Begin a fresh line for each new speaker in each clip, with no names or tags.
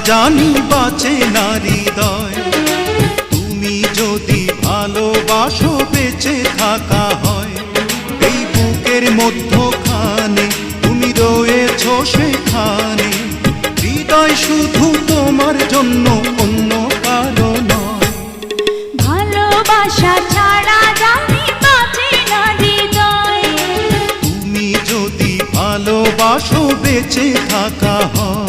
জানি বাঁচে না হৃদয়। তুমি যদি ভালোবাসো বেঁচে থাকা হয়, এই বুকের মধ্যখানে তুমি রয়েছো সেখানে। হৃদয় শুধু তোমার জন্য, অন্য কারো নয়।
ভালোবাসা ছাড়া জানি বাঁচে না হৃদয়।
তুমি যদি ভালোবাসো বেঁচে থাকা হয়।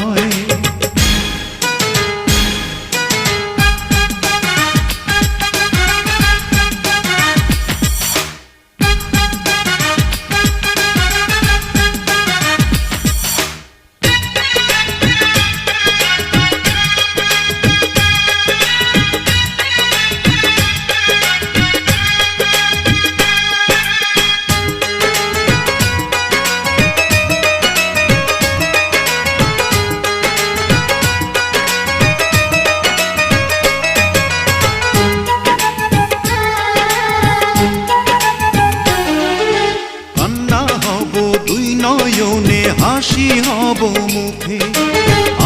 নয়নে হাসি হব মুখে,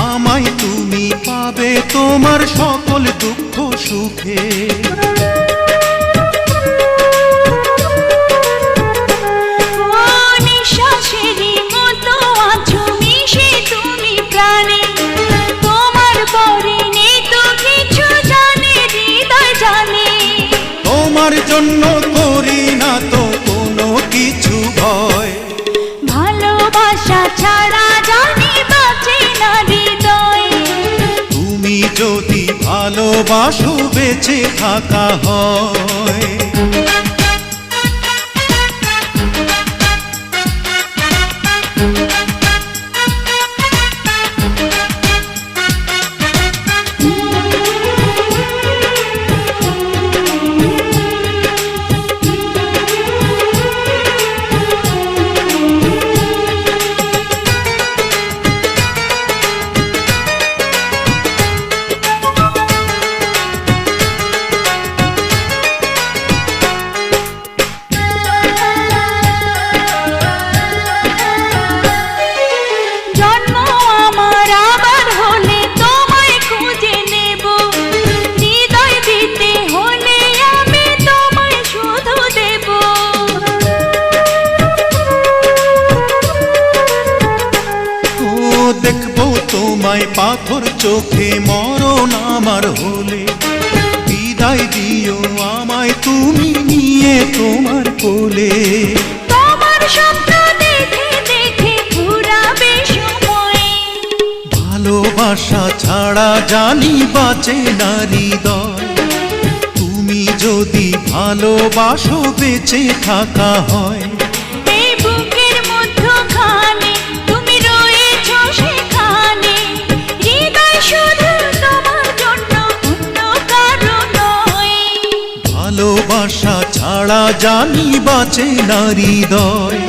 আমায় তুমি পাবে তোমার সকল দুঃখ সুখে।
নিঃশ্বাসেরই মতো আছো মিশে তুমি প্রাণে, তোমার পরে নেই তো কিছু জানে হৃদয় জানে।
তোমার জন্য করি না তো কোনো কিছু ভয়।
ভালোবাসা ছাড়া জানি বাঁচে না হৃদয়।
তুমি যদি ভালোবাসো বেঁচে থাকা হয়। দেখবো তোমায় পাথর চোখে মরণ আমার হলে, বিদায় দিও আমায় তুমি নিয়ে তোমার কোলে।
তোমার স্বপ্ন দেখে দেখে ফুরাবে সময়।
ভালোবাসা ছাড়া জানি বাঁচে না হৃদয়। তুমি যদি ভালোবাসো বেঁচে থাকা হয়।
এই বুকের মধ্যখানে তুমি রয়েছো সেখানে। হৃদয় শুধু তোমার জন্য, অন্য কারো নয়।
ভালোবাসা ছাড়া জানি বাঁচে না হৃদয়।